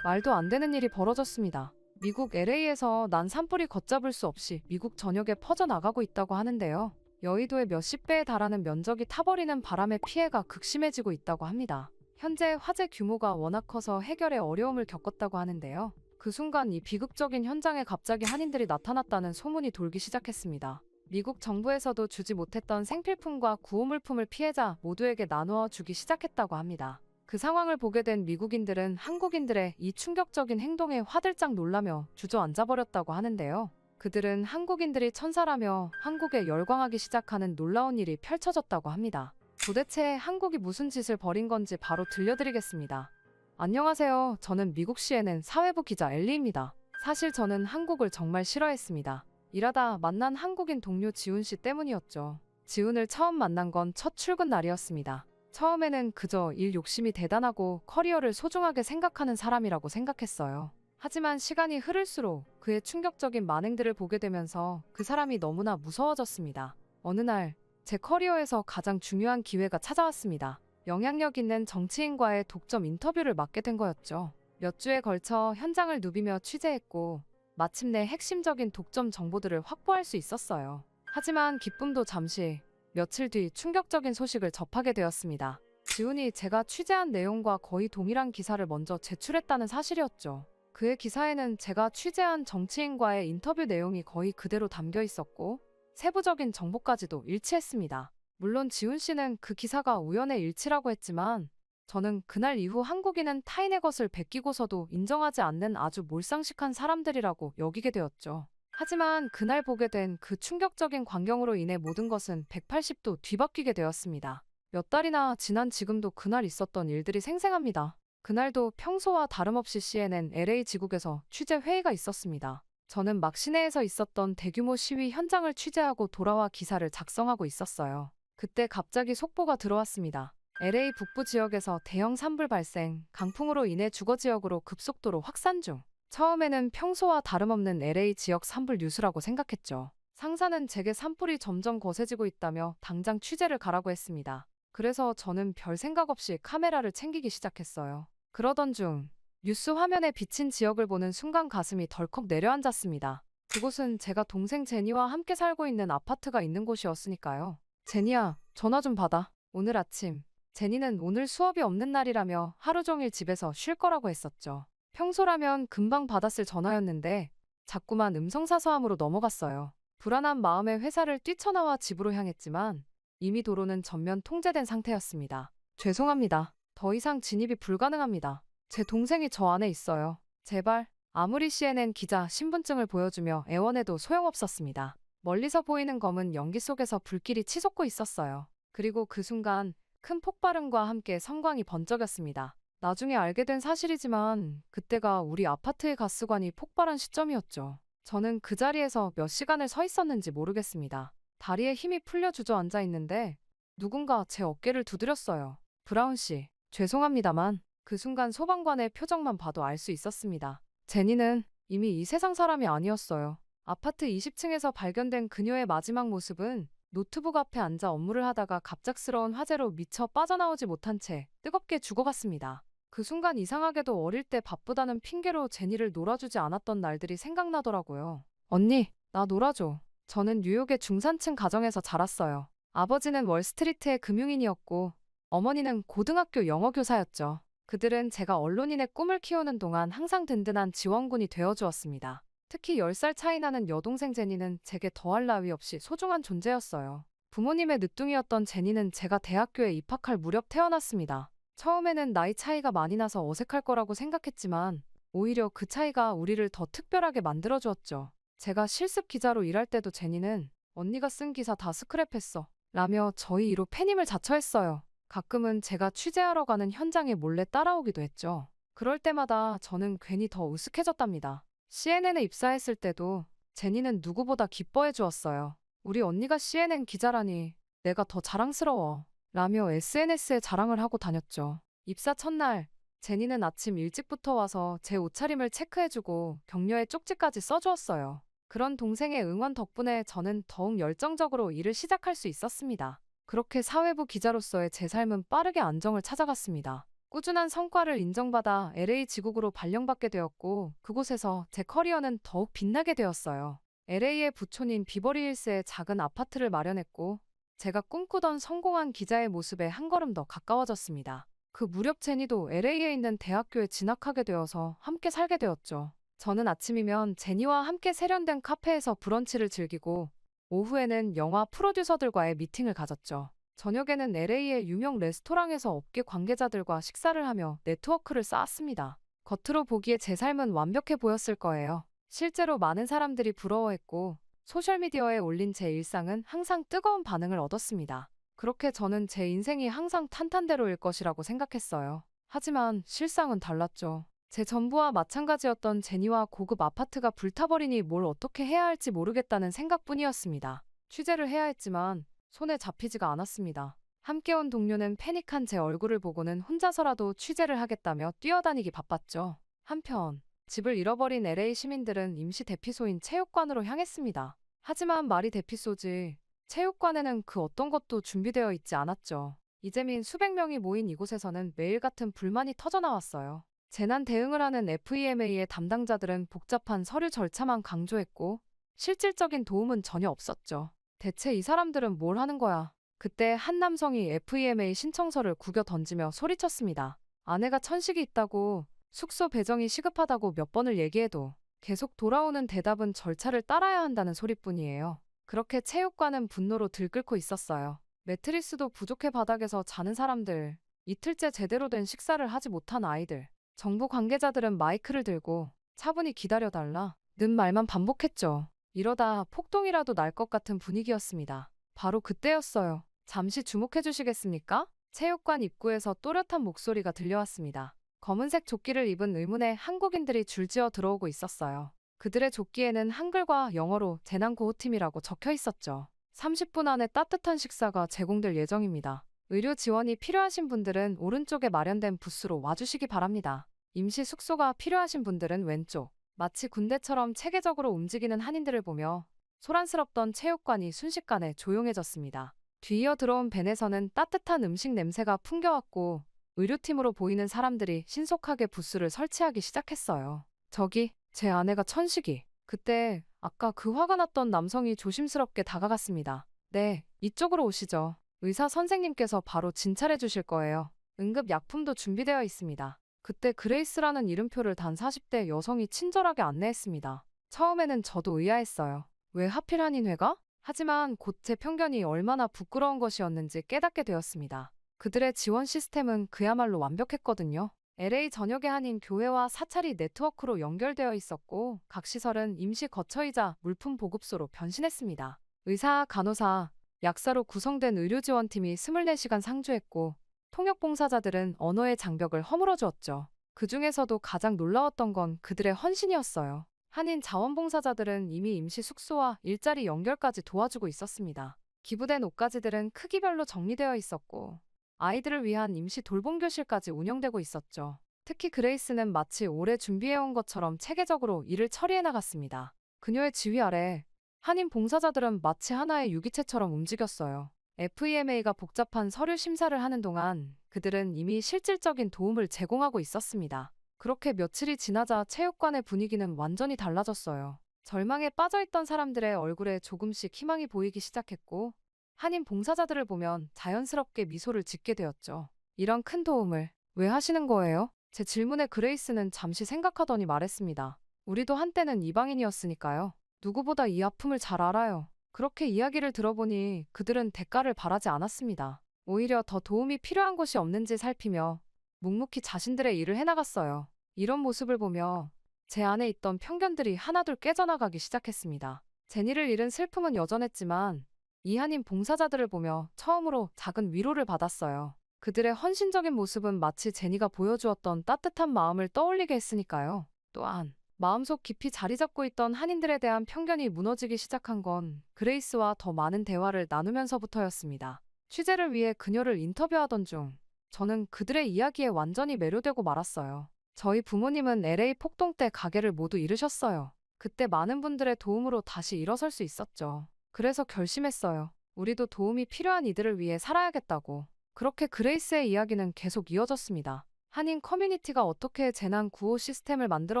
말도 안 되는 일이 벌어졌습니다. 미국 LA에서 난 산불이 걷잡을 수 없이 미국 전역에 퍼져나가고 있다고 하는데요. 여의도의 몇십 배에 달하는 면적이 타버리는 바람에 피해가 극심해지고 있다고 합니다. 현재 화재 규모가 워낙 커서 해결에 어려움을 겪었다고 하는데요. 그 순간 이 비극적인 현장에 갑자기 한인들이 나타났다는 소문이 돌기 시작했습니다. 미국 정부에서도 주지 못했던 생필품과 구호물품을 피해자 모두에게 나누어 주기 시작했다고 합니다. 그 상황을 보게 된 미국인들은 한국인들의 이 충격적인 행동에 화들짝 놀라며 주저앉아버렸다고 하는데요. 그들은 한국인들이 천사라며 한국에 열광하기 시작하는 놀라운 일이 펼쳐졌다고 합니다. 도대체 한국이 무슨 짓을 벌인 건지 바로 들려드리겠습니다. 안녕하세요. 저는 미국 CNN 사회부 기자 엘리입니다. 사실 저는 한국을 정말 싫어했습니다. 일하다 만난 한국인 동료 지훈 씨 때문이었죠. 지훈을 처음 만난 건 첫 출근 날이었습니다. 처음에는 그저 일 욕심이 대단하고 커리어를 소중하게 생각하는 사람이라고 생각했어요. 하지만 시간이 흐를수록 그의 충격적인 만행들을 보게 되면서 그 사람이 너무나 무서워졌습니다. 어느 날 제 커리어에서 가장 중요한 기회가 찾아왔습니다. 영향력 있는 정치인과의 독점 인터뷰를 맡게 된 거였죠. 몇 주에 걸쳐 현장을 누비며 취재했고 마침내 핵심적인 독점 정보들을 확보할 수 있었어요. 하지만 기쁨도 잠시, 며칠 뒤 충격적인 소식을 접하게 되었습니다. 지훈이 제가 취재한 내용과 거의 동일한 기사를 먼저 제출했다는 사실이었죠. 그의 기사에는 제가 취재한 정치인과의 인터뷰 내용이 거의 그대로 담겨 있었고 세부적인 정보까지도 일치했습니다. 물론 지훈 씨는 그 기사가 우연의 일치라고 했지만 저는 그날 이후 한국인은 타인의 것을 베끼고서도 인정하지 않는 아주 몰상식한 사람들이라고 여기게 되었죠. 하지만 그날 보게 된 그 충격적인 광경으로 인해 모든 것은 180도 뒤바뀌게 되었습니다. 몇 달이나 지난 지금도 그날 있었던 일들이 생생합니다. 그날도 평소와 다름없이 CNN LA 지국에서 취재 회의가 있었습니다. 저는 막 시내에서 있었던 대규모 시위 현장을 취재하고 돌아와 기사를 작성하고 있었어요. 그때 갑자기 속보가 들어왔습니다. LA 북부 지역에서 대형 산불 발생, 강풍으로 인해 주거 지역으로 급속도로 확산 중. 처음에는 평소와 다름없는 LA 지역 산불 뉴스라고 생각했죠. 상사는 제게 산불이 점점 거세지고 있다며 당장 취재를 가라고 했습니다. 그래서 저는 별 생각 없이 카메라를 챙기기 시작했어요. 그러던 중 뉴스 화면에 비친 지역을 보는 순간 가슴이 덜컥 내려앉았습니다. 그곳은 제가 동생 제니와 함께 살고 있는 아파트가 있는 곳이었으니까요. 제니야, 전화 좀 받아. 오늘 아침 제니는 오늘 수업이 없는 날이라며 하루 종일 집에서 쉴 거라고 했었죠. 평소라면 금방 받았을 전화였는데 자꾸만 음성사서함으로 넘어갔어요. 불안한 마음에 회사를 뛰쳐나와 집으로 향했지만 이미 도로는 전면 통제된 상태였습니다. 죄송합니다. 더 이상 진입이 불가능합니다. 제 동생이 저 안에 있어요. 제발. 아무리 CNN 기자 신분증을 보여주며 애원해도 소용없었습니다. 멀리서 보이는 검은 연기 속에서 불길이 치솟고 있었어요. 그리고 그 순간 큰 폭발음과 함께 성광이 번쩍였습니다. 나중에 알게 된 사실이지만 그때가 우리 아파트의 가스관이 폭발한 시점이었죠. 저는 그 자리에서 몇 시간을 서 있었는지 모르겠습니다. 다리에 힘이 풀려 주저앉아 있는데 누군가 제 어깨를 두드렸어요. 브라운 씨, 죄송합니다만 그 순간 소방관의 표정만 봐도 알 수 있었습니다. 제니는 이미 이 세상 사람이 아니었어요. 아파트 20층에서 발견된 그녀의 마지막 모습은 노트북 앞에 앉아 업무를 하다가 갑작스러운 화재로 미처 빠져나오지 못한 채 뜨겁게 죽어갔습니다. 그 순간 이상하게도 어릴 때 바쁘다는 핑계로 제니를 놀아주지 않았던 날들이 생각나더라고요. 언니, 나 놀아줘. 저는 뉴욕의 중산층 가정에서 자랐어요. 아버지는 월스트리트의 금융인이었고 어머니는 고등학교 영어교사였죠. 그들은 제가 언론인의 꿈을 키우는 동안 항상 든든한 지원군이 되어주었습니다. 특히 10살 차이 나는 여동생 제니는 제게 더할 나위 없이 소중한 존재였어요. 부모님의 늦둥이였던 제니는 제가 대학교에 입학할 무렵 태어났습니다. 처음에는 나이 차이가 많이 나서 어색할 거라고 생각했지만 오히려 그 차이가 우리를 더 특별하게 만들어주었죠. 제가 실습 기자로 일할 때도 제니는 언니가 쓴 기사 다 스크랩했어 라며 저희 이로 패임을 자처했어요. 가끔은 제가 취재하러 가는 현장에 몰래 따라오기도 했죠. 그럴 때마다 저는 괜히 더 으쓱해졌답니다. CNN에 입사했을 때도 제니는 누구보다 기뻐해 주었어요. 우리 언니가 CNN 기자라니 내가 더 자랑스러워 라며 SNS에 자랑을 하고 다녔죠. 입사 첫날 제니는 아침 일찍부터 와서 제 옷차림을 체크해주고 격려의 쪽지까지 써주었어요. 그런 동생의 응원 덕분에 저는 더욱 열정적으로 일을 시작할 수 있었습니다. 그렇게 사회부 기자로서의 제 삶은 빠르게 안정을 찾아갔습니다. 꾸준한 성과를 인정받아 LA 지국으로 발령받게 되었고 그곳에서 제 커리어는 더욱 빛나게 되었어요. LA의 부촌인 비버리힐스에 작은 아파트를 마련했고 제가 꿈꾸던 성공한 기자의 모습에 한 걸음 더 가까워졌습니다. 그 무렵 제니도 LA에 있는 대학교에 진학하게 되어서 함께 살게 되었죠. 저는 아침이면 제니와 함께 세련된 카페에서 브런치를 즐기고 오후에는 영화 프로듀서들과의 미팅을 가졌죠. 저녁에는 LA의 유명 레스토랑에서 업계 관계자들과 식사를 하며 네트워크를 쌓았습니다. 겉으로 보기에 제 삶은 완벽해 보였을 거예요. 실제로 많은 사람들이 부러워했고 소셜미디어에 올린 제 일상은 항상 뜨거운 반응을 얻었습니다. 그렇게 저는 제 인생이 항상 탄탄대로일 것이라고 생각했어요. 하지만 실상은 달랐죠. 제 전부와 마찬가지였던 제니와 고급 아파트가 불타버리니 뭘 어떻게 해야 할지 모르겠다는 생각뿐이었습니다. 취재를 해야 했지만 손에 잡히지가 않았습니다. 함께 온 동료는 패닉한 제 얼굴을 보고는 혼자서라도 취재를 하겠다며 뛰어다니기 바빴죠. 한편 집을 잃어버린 LA 시민들은 임시 대피소인 체육관으로 향했습니다. 하지만 말이 대피소지 체육관에는 그 어떤 것도 준비되어 있지 않았죠. 이재민 수백 명이 모인 이곳에서는 매일 같은 불만이 터져나왔어요. 재난 대응을 하는 FEMA의 담당자들은 복잡한 서류 절차만 강조했고 실질적인 도움은 전혀 없었죠. 대체 이 사람들은 뭘 하는 거야? 그때 한 남성이 FEMA 신청서를 구겨 던지며 소리쳤습니다. 아내가 천식이 있다고, 숙소 배정이 시급하다고 몇 번을 얘기해도 계속 돌아오는 대답은 절차를 따라야 한다는 소리뿐이에요. 그렇게 체육관은 분노로 들끓고 있었어요. 매트리스도 부족해 바닥에서 자는 사람들, 이틀째 제대로 된 식사를 하지 못한 아이들. 정부 관계자들은 마이크를 들고 차분히 기다려달라 는 말만 반복했죠. 이러다 폭동이라도 날 것 같은 분위기였습니다. 바로 그때였어요. 잠시 주목해 주시겠습니까? 체육관 입구에서 또렷한 목소리가 들려왔습니다. 검은색 조끼를 입은 의문의 한국인들이 줄지어 들어오고 있었어요. 그들의 조끼에는 한글과 영어로 재난구호팀이라고 적혀 있었죠. 30분 안에 따뜻한 식사가 제공될 예정입니다. 의료 지원이 필요하신 분들은 오른쪽에 마련된 부스로 와주시기 바랍니다. 임시 숙소가 필요하신 분들은 왼쪽. 마치 군대처럼 체계적으로 움직이는 한인들을 보며 소란스럽던 체육관이 순식간에 조용해졌습니다. 뒤이어 들어온 밴에서는 따뜻한 음식 냄새가 풍겨왔고 의료팀으로 보이는 사람들이 신속하게 부스를 설치하기 시작했어요. 저기, 제 아내가 천식이. 그때 아까 그 화가 났던 남성이 조심스럽게 다가갔습니다. 네, 이쪽으로 오시죠. 의사 선생님께서 바로 진찰해 주실 거예요. 응급약품도 준비되어 있습니다. 그때 그레이스라는 이름표를 단 40대 여성이 친절하게 안내했습니다. 처음에는 저도 의아했어요. 왜 하필 한인회가? 하지만 곧 제 편견이 얼마나 부끄러운 것이었는지 깨닫게 되었습니다. 그들의 지원 시스템은 그야말로 완벽했거든요. LA 전역의 한인 교회와 사찰이 네트워크로 연결되어 있었고 각 시설은 임시 거처이자 물품 보급소로 변신했습니다. 의사, 간호사, 약사로 구성된 의료지원팀이 24시간 상주했고 통역봉사자들은 언어의 장벽을 허물어 주었죠. 그 중에서도 가장 놀라웠던 건 그들의 헌신이었어요. 한인 자원봉사자들은 이미 임시 숙소와 일자리 연결까지 도와주고 있었습니다. 기부된 옷가지들은 크기별로 정리되어 있었고 아이들을 위한 임시 돌봄교실까지 운영되고 있었죠. 특히 그레이스는 마치 오래 준비해온 것처럼 체계적으로 일을 처리해 나갔습니다. 그녀의 지휘 아래 한인 봉사자들은 마치 하나의 유기체처럼 움직였어요. FEMA가 복잡한 서류 심사를 하는 동안 그들은 이미 실질적인 도움을 제공하고 있었습니다. 그렇게 며칠이 지나자 체육관의 분위기는 완전히 달라졌어요. 절망에 빠져있던 사람들의 얼굴에 조금씩 희망이 보이기 시작했고 한인 봉사자들을 보면 자연스럽게 미소를 짓게 되었죠. 이런 큰 도움을 왜 하시는 거예요? 제 질문에 그레이스는 잠시 생각하더니 말했습니다. 우리도 한때는 이방인이었으니까요. 누구보다 이 아픔을 잘 알아요. 그렇게 이야기를 들어보니 그들은 대가를 바라지 않았습니다. 오히려 더 도움이 필요한 곳이 없는지 살피며 묵묵히 자신들의 일을 해나갔어요. 이런 모습을 보며 제 안에 있던 편견들이 하나둘 깨져나가기 시작했습니다. 제니를 잃은 슬픔은 여전했지만 이 한인 봉사자들을 보며 처음으로 작은 위로를 받았어요. 그들의 헌신적인 모습은 마치 제니가 보여주었던 따뜻한 마음을 떠올리게 했으니까요. 또한 마음속 깊이 자리 잡고 있던 한인들에 대한 편견이 무너지기 시작한 건 그레이스와 더 많은 대화를 나누면서부터였습니다. 취재를 위해 그녀를 인터뷰하던 중 저는 그들의 이야기에 완전히 매료되고 말았어요. 저희 부모님은 LA 폭동 때 가게를 모두 잃으셨어요. 그때 많은 분들의 도움으로 다시 일어설 수 있었죠. 그래서 결심했어요. 우리도 도움이 필요한 이들을 위해 살아야겠다고. 그렇게 그레이스의 이야기는 계속 이어졌습니다. 한인 커뮤니티가 어떻게 재난 구호 시스템을 만들어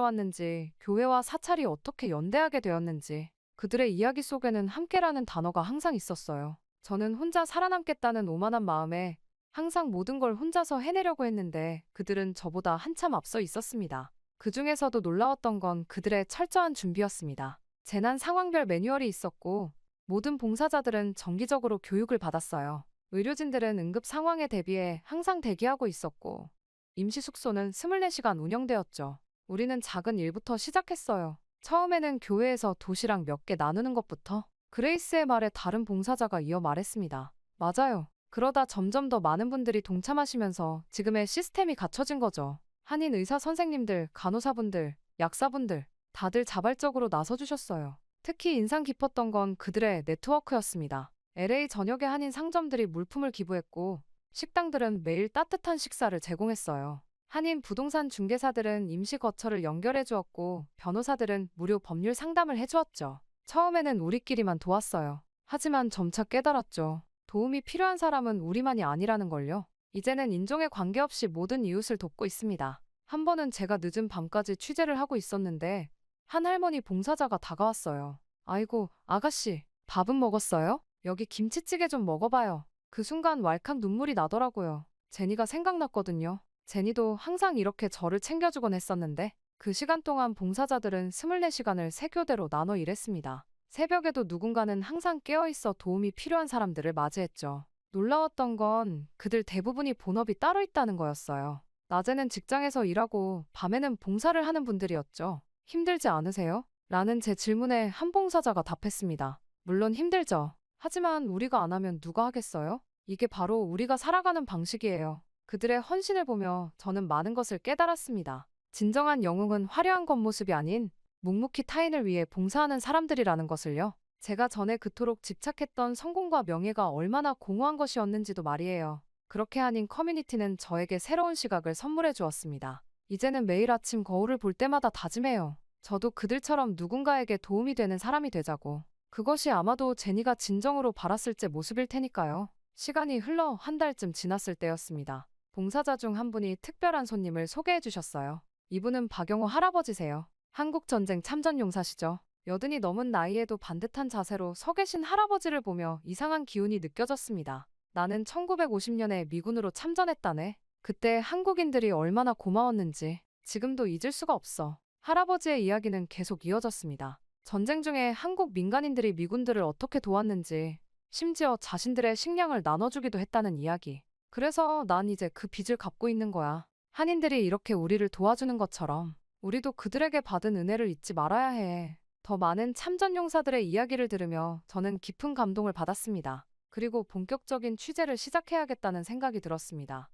왔는지, 교회와 사찰이 어떻게 연대하게 되었는지, 그들의 이야기 속에는 함께라는 단어가 항상 있었어요. 저는 혼자 살아남겠다는 오만한 마음에 항상 모든 걸 혼자서 해내려고 했는데 그들은 저보다 한참 앞서 있었습니다. 그 중에서도 놀라웠던 건 그들의 철저한 준비였습니다. 재난 상황별 매뉴얼이 있었고 모든 봉사자들은 정기적으로 교육을 받았어요. 의료진들은 응급 상황에 대비해 항상 대기하고 있었고 임시 숙소는 24시간 운영되었죠. 우리는 작은 일부터 시작했어요. 처음에는 교회에서 도시락 몇 개 나누는 것부터. 그레이스의 말에 다른 봉사자가 이어 말했습니다. 맞아요. 그러다 점점 더 많은 분들이 동참하시면서 지금의 시스템이 갖춰진 거죠. 한인 의사 선생님들, 간호사분들, 약사분들 다들 자발적으로 나서주셨어요. 특히 인상 깊었던 건 그들의 네트워크였습니다. LA 전역의 한인 상점들이 물품을 기부했고 식당들은 매일 따뜻한 식사를 제공했어요. 한인 부동산 중개사들은 임시 거처를 연결해 주었고 변호사들은 무료 법률 상담을 해주었죠. 처음에는 우리끼리만 도왔어요. 하지만 점차 깨달았죠. 도움이 필요한 사람은 우리만이 아니라는 걸요. 이제는 인종에 관계없이 모든 이웃을 돕고 있습니다. 한 번은 제가 늦은 밤까지 취재를 하고 있었는데 한 할머니 봉사자가 다가왔어요. 아이고, 아가씨, 밥은 먹었어요? 여기 김치찌개 좀 먹어봐요. 그 순간 왈칵 눈물이 나더라고요. 제니가 생각났거든요. 제니도 항상 이렇게 저를 챙겨주곤 했었는데 그 시간 동안 봉사자들은 24시간을 세 교대로 나눠 일했습니다. 새벽에도 누군가는 항상 깨어있어 도움이 필요한 사람들을 맞이했죠. 놀라웠던 건 그들 대부분이 본업이 따로 있다는 거였어요. 낮에는 직장에서 일하고 밤에는 봉사를 하는 분들이었죠. 힘들지 않으세요? 라는 제 질문에 한 봉사자가 답했습니다. 물론 힘들죠. 하지만 우리가 안 하면 누가 하겠어요? 이게 바로 우리가 살아가는 방식이에요. 그들의 헌신을 보며 저는 많은 것을 깨달았습니다. 진정한 영웅은 화려한 겉모습이 아닌 묵묵히 타인을 위해 봉사하는 사람들이라는 것을요. 제가 전에 그토록 집착했던 성공과 명예가 얼마나 공허한 것이었는지도 말이에요. 그렇게 한인 커뮤니티는 저에게 새로운 시각을 선물해 주었습니다. 이제는 매일 아침 거울을 볼 때마다 다짐해요. 저도 그들처럼 누군가에게 도움이 되는 사람이 되자고. 그것이 아마도 제니가 진정으로 바랐을 때 모습일 테니까요. 시간이 흘러 한 달쯤 지났을 때였습니다. 봉사자 중 한 분이 특별한 손님을 소개해 주셨어요. 이분은 박영호 할아버지세요. 한국전쟁 참전용사시죠. 여든이 넘은 나이에도 반듯한 자세로 서 계신 할아버지를 보며 이상한 기운이 느껴졌습니다. 나는 1950년에 미군으로 참전했다네. 그때 한국인들이 얼마나 고마웠는지 지금도 잊을 수가 없어. 할아버지의 이야기는 계속 이어졌습니다. 전쟁 중에 한국 민간인들이 미군들을 어떻게 도왔는지, 심지어 자신들의 식량을 나눠주기도 했다는 이야기. 그래서 난 이제 그 빚을 갚고 있는 거야. 한인들이 이렇게 우리를 도와주는 것처럼 우리도 그들에게 받은 은혜를 잊지 말아야 해. 더 많은 참전용사들의 이야기를 들으며 저는 깊은 감동을 받았습니다. 그리고 본격적인 취재를 시작해야겠다는 생각이 들었습니다.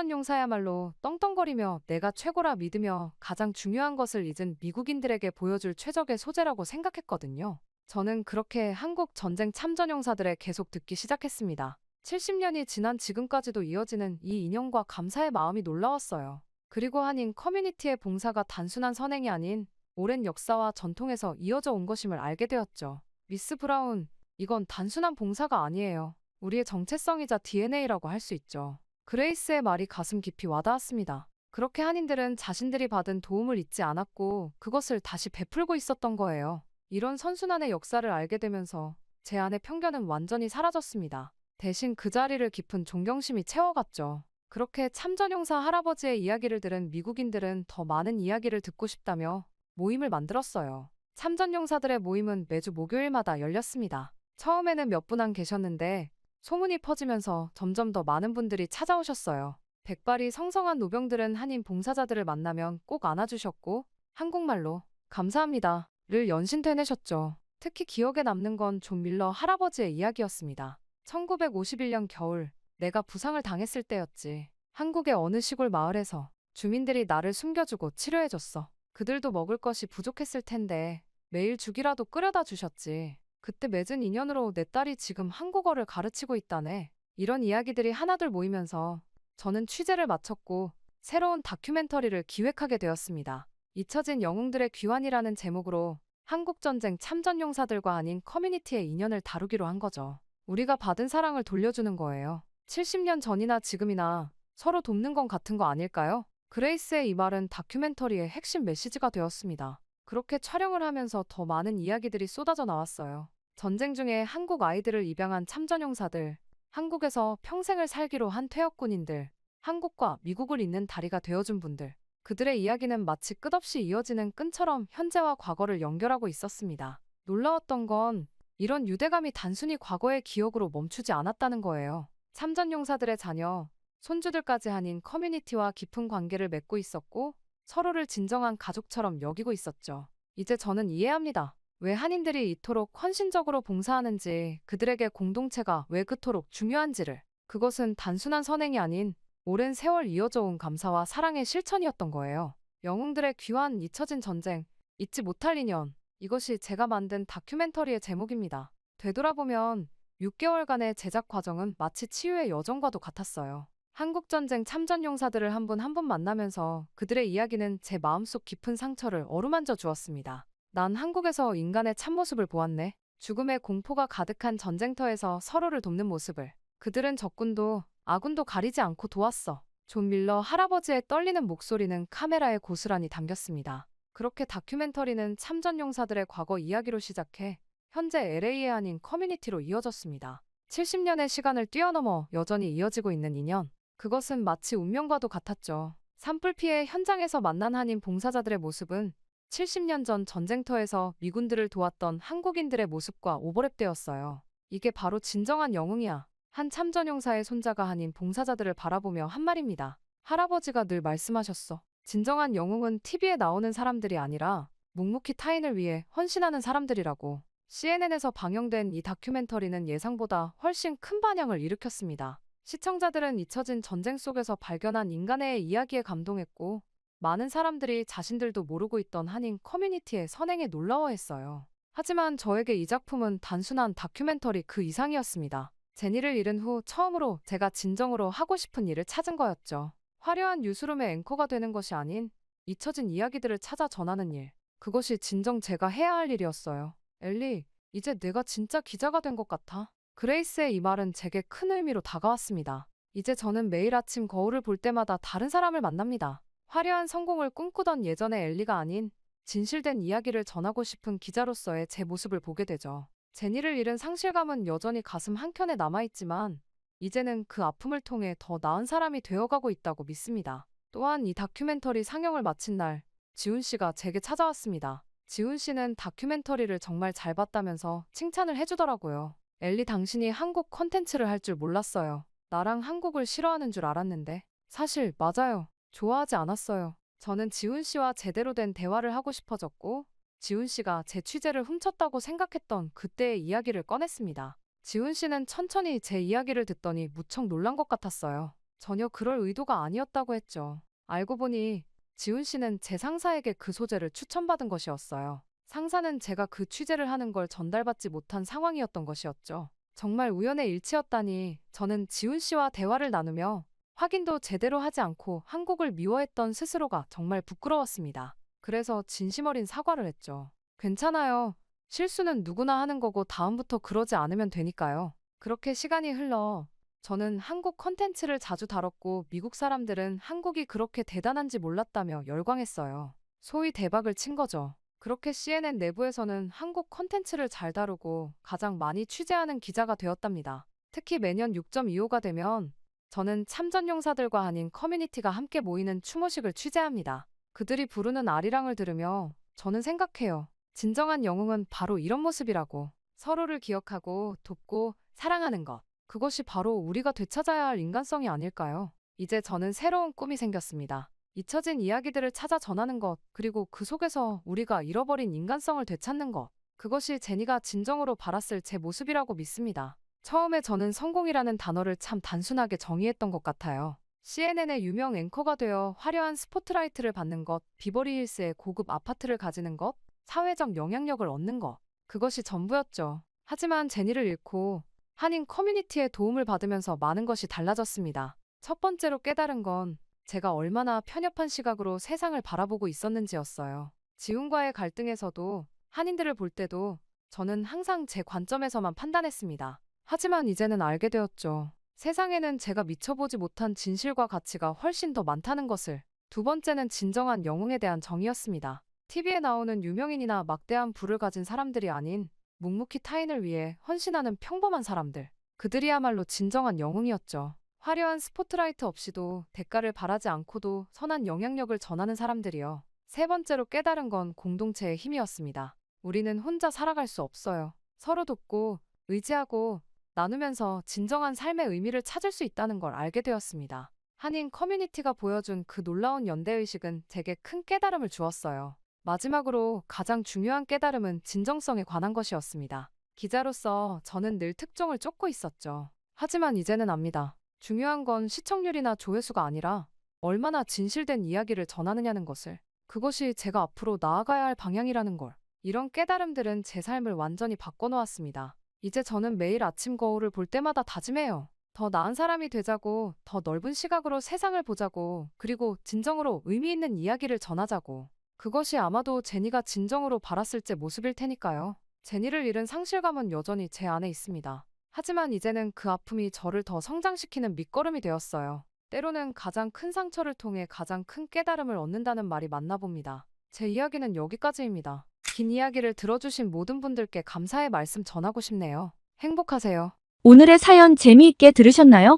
참전용사야말로 떵떵거리며 내가 최고라 믿으며 가장 중요한 것을 잊은 미국인들에게 보여줄 최적의 소재라고 생각했거든요. 저는 그렇게 한국 전쟁 참전용사들의 계속 듣기 시작했습니다. 70년이 지난 지금까지도 이어지는 이 인연과 감사의 마음이 놀라웠어요. 그리고 한인 커뮤니티의 봉사가 단순한 선행이 아닌 오랜 역사와 전통에서 이어져 온 것임을 알게 되었죠. 미스 브라운, 이건 단순한 봉사가 아니에요. 우리의 정체성이자 DNA라고 할 수 있죠. 그레이스의 말이 가슴 깊이 와닿았습니다. 그렇게 한인들은 자신들이 받은 도움을 잊지 않았고 그것을 다시 베풀고 있었던 거예요. 이런 선순환의 역사를 알게 되면서 제 안의 편견은 완전히 사라졌습니다. 대신 그 자리를 깊은 존경심이 채워갔죠. 그렇게 참전용사 할아버지의 이야기를 들은 미국인들은 더 많은 이야기를 듣고 싶다며 모임을 만들었어요. 참전용사들의 모임은 매주 목요일마다 열렸습니다. 처음에는 몇 분 안 계셨는데 소문이 퍼지면서 점점 더 많은 분들이 찾아오셨어요. 백발이 성성한 노병들은 한인 봉사자들을 만나면 꼭 안아주셨고 한국말로 감사합니다를 연신되내셨죠. 특히 기억에 남는 건 존 밀러 할아버지의 이야기였습니다. 1951년 겨울 내가 부상을 당했을 때였지. 한국의 어느 시골 마을에서 주민들이 나를 숨겨주고 치료해줬어. 그들도 먹을 것이 부족했을 텐데 매일 죽이라도 끓여다 주셨지. 그때 맺은 인연으로 내 딸이 지금 한국어를 가르치고 있다네. 이런 이야기들이 하나둘 모이면서 저는 취재를 마쳤고 새로운 다큐멘터리를 기획하게 되었습니다. 잊혀진 영웅들의 귀환이라는 제목으로 한국전쟁 참전용사들과 아닌 커뮤니티의 인연을 다루기로 한 거죠. 우리가 받은 사랑을 돌려주는 거예요. 70년 전이나 지금이나 서로 돕는 건 같은 거 아닐까요? 그레이스의 이 말은 다큐멘터리의 핵심 메시지가 되었습니다. 그렇게 촬영을 하면서 더 많은 이야기들이 쏟아져 나왔어요. 전쟁 중에 한국 아이들을 입양한 참전용사들, 한국에서 평생을 살기로 한 퇴역군인들, 한국과 미국을 잇는 다리가 되어준 분들. 그들의 이야기는 마치 끝없이 이어지는 끈처럼 현재와 과거를 연결하고 있었습니다. 놀라웠던 건 이런 유대감이 단순히 과거의 기억으로 멈추지 않았다는 거예요. 참전용사들의 자녀, 손주들까지 한인 커뮤니티와 깊은 관계를 맺고 있었고 서로를 진정한 가족처럼 여기고 있었죠. 이제 저는 이해합니다. 왜 한인들이 이토록 헌신적으로 봉사하는지, 그들에게 공동체가 왜 그토록 중요한지를. 그것은 단순한 선행이 아닌 오랜 세월 이어져 온 감사와 사랑의 실천이었던 거예요. 영웅들의 귀환, 잊혀진 전쟁, 잊지 못할 인연. 이것이 제가 만든 다큐멘터리의 제목입니다. 되돌아보면 6개월간의 제작 과정은 마치 치유의 여정과도 같았어요. 한국전쟁 참전용사들을 한 분 한 분 만나면서 그들의 이야기는 제 마음속 깊은 상처를 어루만져 주었습니다. 난 한국에서 인간의 참모습을 보았네. 죽음의 공포가 가득한 전쟁터에서 서로를 돕는 모습을. 그들은 적군도 아군도 가리지 않고 도왔어. 존 밀러 할아버지의 떨리는 목소리는 카메라에 고스란히 담겼습니다. 그렇게 다큐멘터리는 참전용사들의 과거 이야기로 시작해 현재 LA의 한인 커뮤니티로 이어졌습니다. 70년의 시간을 뛰어넘어 여전히 이어지고 있는 인연. 그것은 마치 운명과도 같았죠. 산불 피해 현장에서 만난 한인 봉사자들의 모습은 70년 전 전쟁터에서 미군들을 도왔던 한국인들의 모습과 오버랩되었어요. 이게 바로 진정한 영웅이야. 한 참전용사의 손자가 한인 봉사자들을 바라보며 한 말입니다. 할아버지가 늘 말씀하셨어. 진정한 영웅은 TV에 나오는 사람들이 아니라 묵묵히 타인을 위해 헌신하는 사람들이라고. CNN에서 방영된 이 다큐멘터리는 예상보다 훨씬 큰 반향을 일으켰습니다. 시청자들은 잊혀진 전쟁 속에서 발견한 인간의 이야기에 감동했고 많은 사람들이 자신들도 모르고 있던 한인 커뮤니티의 선행에 놀라워했어요. 하지만 저에게 이 작품은 단순한 다큐멘터리 그 이상이었습니다. 제니를 잃은 후 처음으로 제가 진정으로 하고 싶은 일을 찾은 거였죠. 화려한 뉴스룸의 앵커가 되는 것이 아닌 잊혀진 이야기들을 찾아 전하는 일. 그것이 진정 제가 해야 할 일이었어요. 엘리, 이제 내가 진짜 기자가 된 것 같아. 그레이스의 이 말은 제게 큰 의미로 다가왔습니다. 이제 저는 매일 아침 거울을 볼 때마다 다른 사람을 만납니다. 화려한 성공을 꿈꾸던 예전의 엘리가 아닌 진실된 이야기를 전하고 싶은 기자로서의 제 모습을 보게 되죠. 제니를 잃은 상실감은 여전히 가슴 한켠에 남아있지만 이제는 그 아픔을 통해 더 나은 사람이 되어가고 있다고 믿습니다. 또한 이 다큐멘터리 상영을 마친 날 지훈 씨가 제게 찾아왔습니다. 지훈 씨는 다큐멘터리를 정말 잘 봤다면서 칭찬을 해주더라고요. 엘리, 당신이 한국 콘텐츠를 할 줄 몰랐어요. 나랑 한국을 싫어하는 줄 알았는데. 사실 맞아요. 좋아하지 않았어요. 저는 지훈 씨와 제대로 된 대화를 하고 싶어졌고 지훈 씨가 제 취재를 훔쳤다고 생각했던 그때의 이야기를 꺼냈습니다. 지훈 씨는 천천히 제 이야기를 듣더니 무척 놀란 것 같았어요. 전혀 그럴 의도가 아니었다고 했죠. 알고 보니 지훈 씨는 제 상사에게 그 소재를 추천받은 것이었어요. 상사는 제가 그 취재를 하는 걸 전달받지 못한 상황이었던 것이었죠. 정말 우연의 일치였다니. 저는 지훈 씨와 대화를 나누며 확인도 제대로 하지 않고 한국을 미워했던 스스로가 정말 부끄러웠습니다. 그래서 진심 어린 사과를 했죠. 괜찮아요. 실수는 누구나 하는 거고 다음부터 그러지 않으면 되니까요. 그렇게 시간이 흘러 저는 한국 컨텐츠를 자주 다뤘고 미국 사람들은 한국이 그렇게 대단한지 몰랐다며 열광했어요. 소위 대박을 친 거죠. 그렇게 CNN 내부에서는 한국 컨텐츠를 잘 다루고 가장 많이 취재하는 기자가 되었답니다. 특히 매년 6.25가 되면 저는 참전용사들과 한인 커뮤니티가 함께 모이는 추모식을 취재합니다. 그들이 부르는 아리랑을 들으며 저는 생각해요. 진정한 영웅은 바로 이런 모습이라고. 서로를 기억하고 돕고 사랑하는 것. 그것이 바로 우리가 되찾아야 할 인간성이 아닐까요? 이제 저는 새로운 꿈이 생겼습니다. 잊혀진 이야기들을 찾아 전하는 것, 그리고 그 속에서 우리가 잃어버린 인간성을 되찾는 것. 그것이 제니가 진정으로 바랐을 제 모습이라고 믿습니다. 처음에 저는 성공이라는 단어를 참 단순하게 정의했던 것 같아요. CNN의 유명 앵커가 되어 화려한 스포트라이트를 받는 것, 비버리 힐스의 고급 아파트를 가지는 것, 사회적 영향력을 얻는 것. 그것이 전부였죠. 하지만 제니를 잃고 한인 커뮤니티의 도움을 받으면서 많은 것이 달라졌습니다. 첫 번째로 깨달은 건 제가 얼마나 편협한 시각으로 세상을 바라보고 있었는지였어요. 지훈과의 갈등에서도 한인들을 볼 때도 저는 항상 제 관점에서만 판단했습니다. 하지만 이제는 알게 되었죠. 세상에는 제가 미쳐보지 못한 진실과 가치가 훨씬 더 많다는 것을. 두 번째는 진정한 영웅에 대한 정의였습니다. TV에 나오는 유명인이나 막대한 부를 가진 사람들이 아닌 묵묵히 타인을 위해 헌신하는 평범한 사람들. 그들이야말로 진정한 영웅이었죠. 화려한 스포트라이트 없이도 대가를 바라지 않고도 선한 영향력을 전하는 사람들이요. 세 번째로 깨달은 건 공동체의 힘이었습니다. 우리는 혼자 살아갈 수 없어요. 서로 돕고 의지하고 나누면서 진정한 삶의 의미를 찾을 수 있다는 걸 알게 되었습니다. 한인 커뮤니티가 보여준 그 놀라운 연대의식은 제게 큰 깨달음을 주었어요. 마지막으로 가장 중요한 깨달음은 진정성에 관한 것이었습니다. 기자로서 저는 늘 특종을 쫓고 있었죠. 하지만 이제는 압니다. 중요한 건 시청률이나 조회수가 아니라 얼마나 진실된 이야기를 전하느냐는 것을. 그것이 제가 앞으로 나아가야 할 방향이라는 걸. 이런 깨달음들은 제 삶을 완전히 바꿔놓았습니다. 이제 저는 매일 아침 거울을 볼 때마다 다짐해요. 더 나은 사람이 되자고, 더 넓은 시각으로 세상을 보자고, 그리고 진정으로 의미 있는 이야기를 전하자고. 그것이 아마도 제니가 진정으로 바랐을 때 모습일 테니까요. 제니를 잃은 상실감은 여전히 제 안에 있습니다. 하지만 이제는 그 아픔이 저를 더 성장시키는 밑거름이 되었어요. 때로는 가장 큰 상처를 통해 가장 큰 깨달음을 얻는다는 말이 맞나 봅니다. 제 이야기는 여기까지입니다. 긴 이야기를 들어주신 모든 분들께 감사의 말씀 전하고 싶네요. 행복하세요. 오늘의 사연 재미있게 들으셨나요?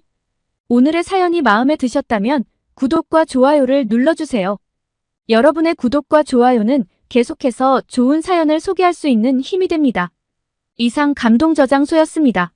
오늘의 사연이 마음에 드셨다면 구독과 좋아요를 눌러주세요. 여러분의 구독과 좋아요는 계속해서 좋은 사연을 소개할 수 있는 힘이 됩니다. 이상 감동저장소였습니다.